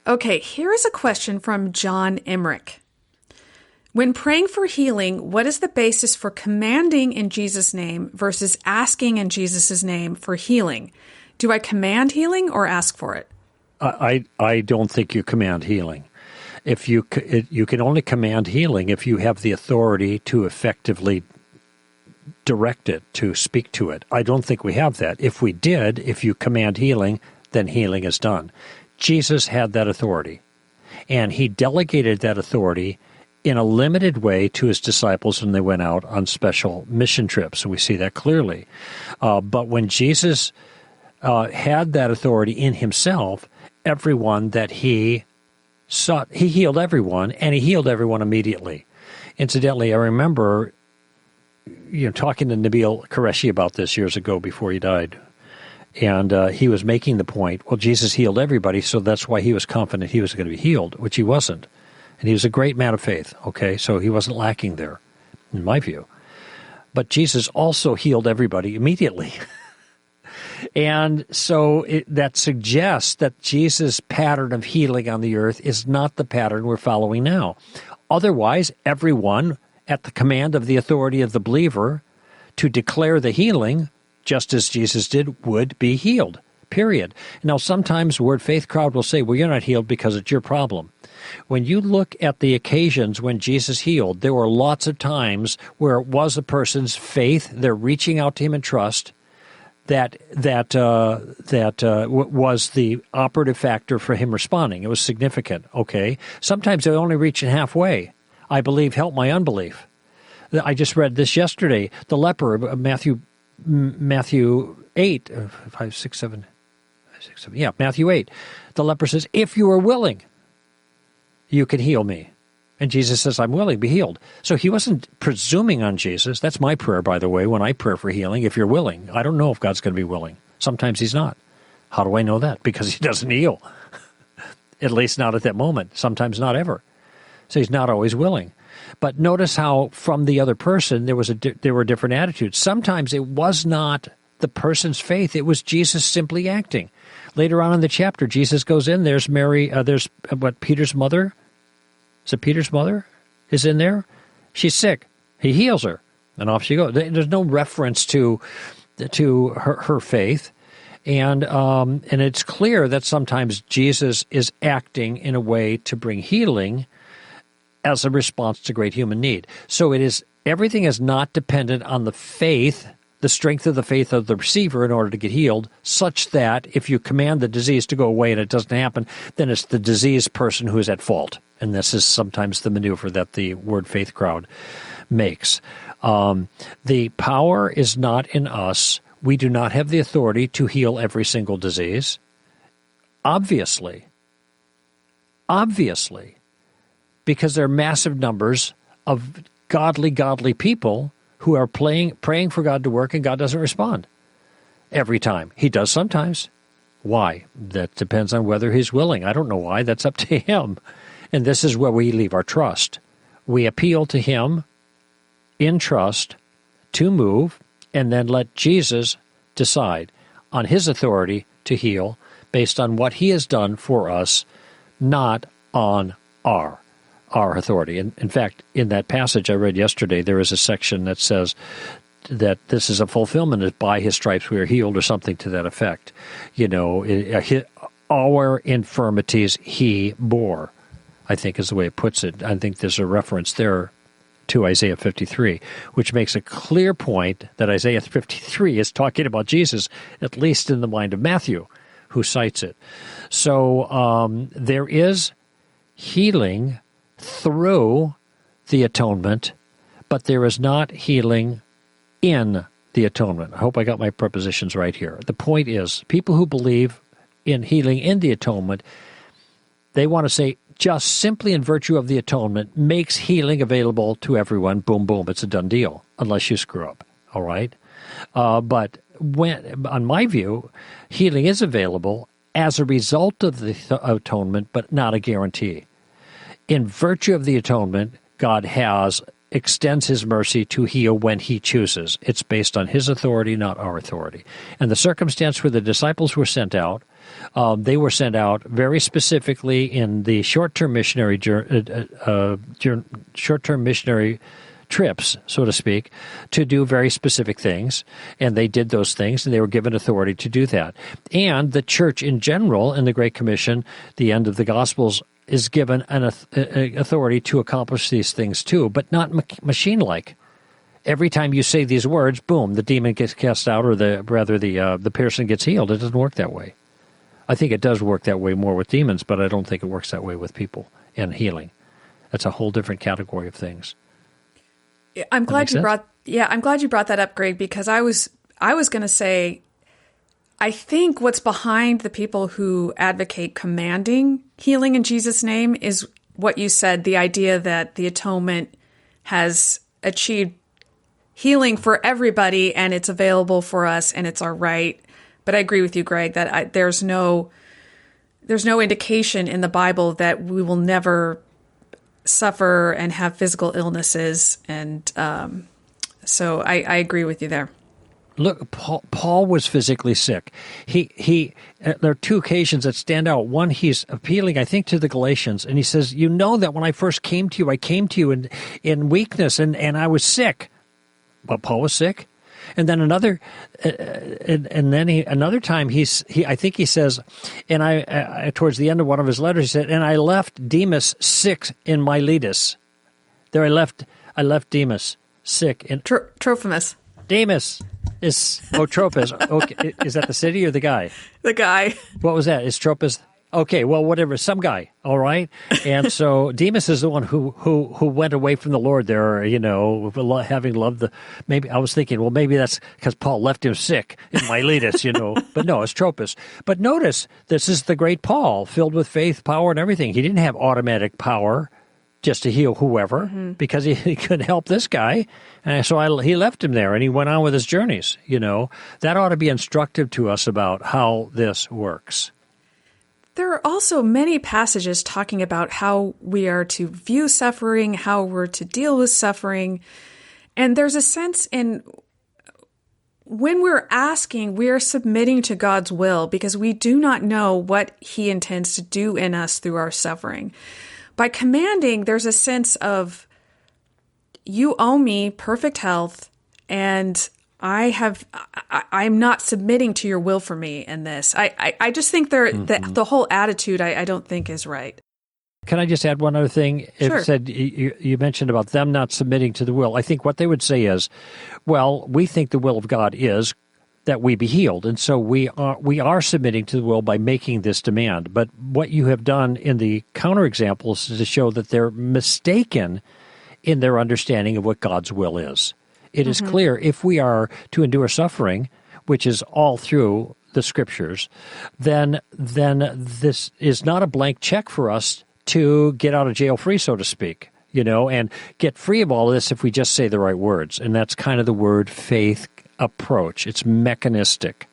Okay, here is a question from John Emmerich. When praying for healing, what is the basis for commanding in Jesus' name versus asking in Jesus' name for healing? Do I command healing or ask for it? I don't think you command healing. If you can only command healing if you have the authority to effectively direct it, to speak to it. I don't think we have that. If we did, if you command healing, then healing is done. Jesus had that authority, and he delegated that authority in a limited way to his disciples when they went out on special mission trips, and we see that clearly. But when Jesus had that authority in himself, everyone that he sought, he healed everyone, and he healed everyone immediately. Incidentally, I remember talking to Nabil Qureshi about this years ago before he died. And he was making the point, well, Jesus healed everybody, so that's why he was confident he was going to be healed, which he wasn't. And he was a great man of faith, okay? So he wasn't lacking there, in my view. But Jesus also healed everybody immediately. And so that suggests that Jesus' pattern of healing on the earth is not the pattern we're following now. Otherwise, everyone, at the command of the authority of the believer to declare the healing, just as Jesus did, would be healed, period. Now, sometimes the Word Faith crowd will say, well, you're not healed because it's your problem. When you look at the occasions when Jesus healed, there were lots of times where it was a person's faith, they're reaching out to him in trust, that was the operative factor for him responding. It was significant, okay? Sometimes they only reach halfway. I believe, help my unbelief. I just read this yesterday. The leper, Matthew 8, 5, 6, 7, 6, 7. Yeah, Matthew 8. The leper says, if you are willing, you can heal me. And Jesus says, I'm willing, be healed. So he wasn't presuming on Jesus. That's my prayer, by the way, when I pray for healing, if you're willing. I don't know if God's going to be willing. Sometimes he's not. How do I know that? Because he doesn't heal. At least not at that moment. Sometimes not ever. So he's not always willing. But notice how from the other person there were different attitudes. Sometimes it was not the person's faith. It was Jesus simply acting. Later on in the chapter, Jesus goes in. There's Mary. There's Peter's mother. Is it Peter's mother is in there? She's sick. He heals her, and off she goes. There's no reference to her faith, and it's clear that sometimes Jesus is acting in a way to bring healing as a response to great human need. So everything is not dependent on the faith, the strength of the faith of the receiver in order to get healed, such that if you command the disease to go away and it doesn't happen, then it's the diseased person who is at fault. And this is sometimes the maneuver that the Word Faith crowd makes. The power is not in us. We do not have the authority to heal every single disease. Obviously, because there are massive numbers of godly people who are praying for God to work, and God doesn't respond every time. He does sometimes. Why? That depends on whether he's willing. I don't know why. That's up to him. And this is where we leave our trust. We appeal to him in trust to move, and then let Jesus decide on his authority to heal based on what he has done for us, not on our authority. In fact, in that passage I read yesterday, there is a section that says that this is a fulfillment, is by his stripes we are healed, or something to that effect. Our infirmities he bore, I think is the way it puts it. I think there's a reference there to Isaiah 53, which makes a clear point that Isaiah 53 is talking about Jesus, at least in the mind of Matthew, who cites it. So there is healing through the atonement, but there is not healing in the atonement. I hope I got my prepositions right here. The point is, people who believe in healing in the atonement, they want to say, just simply in virtue of the atonement makes healing available to everyone. Boom, boom, it's a done deal, unless you screw up, all right? But on my view, healing is available as a result of the atonement, but not a guarantee. In virtue of the atonement, God extends his mercy to heal when he chooses. It's based on his authority, not our authority. And the circumstance where the disciples were sent out, They were sent out very specifically in the short-term missionary trips, so to speak, to do very specific things, and they did those things, and they were given authority to do that. And the church in general, in the Great Commission, the end of the Gospels, is given an authority to accomplish these things too, but not machine-like. Every time you say these words, boom, the demon gets cast out, or the person gets healed. It doesn't work that way. I think it does work that way more with demons, but I don't think it works that way with people and healing. That's a whole different category of things. I'm glad you brought that up, Greg, because I was going to say, I think what's behind the people who advocate commanding healing in Jesus' name is what you said, the idea that the atonement has achieved healing for everybody and it's available for us and it's our right. But I agree with you, Greg, that there's no indication in the Bible that we will never suffer and have physical illnesses, and so I agree with you there. Look, Paul was physically sick. He there are two occasions that stand out. One, he's appealing, I think, to the Galatians, and he says, "You know that when I first came to you, I came to you in weakness, and I was sick." But Paul was sick. And then another time I think he says, and I towards the end of one of his letters he said, "And I left Demas sick in Miletus." There I left Demas sick in Trophimus. Demas is Tropus. Okay, is that the city or the guy? The guy. What was that? Is Tropus? Okay, well, whatever, some guy, all right? And so Demas is the one who went away from the Lord there, having loved maybe I was thinking, well, maybe that's because Paul left him sick in Miletus, but no, it's Tropus. But notice, this is the great Paul, filled with faith, power, and everything. He didn't have automatic power just to heal whoever, because he couldn't help this guy. And so he left him there, and he went on with his journeys, That ought to be instructive to us about how this works. There are also many passages talking about how we are to view suffering, how we're to deal with suffering. And there's a sense in when we're asking, we are submitting to God's will because we do not know what He intends to do in us through our suffering. By commanding, there's a sense of, you owe me perfect health, and I'm not submitting to your will for me in this. I just think the whole attitude I don't think is right. Can I just add one other thing? Sure. It said you mentioned about them not submitting to the will. I think what they would say is, well, we think the will of God is that we be healed, and so we are submitting to the will by making this demand. But what you have done in the counterexamples is to show that they're mistaken in their understanding of what God's will is. It is clear if we are to endure suffering, which is all through the Scriptures, then this is not a blank check for us to get out of jail free, so to speak, and get free of all this if we just say the right words. And that's kind of the word faith approach. It's mechanistic.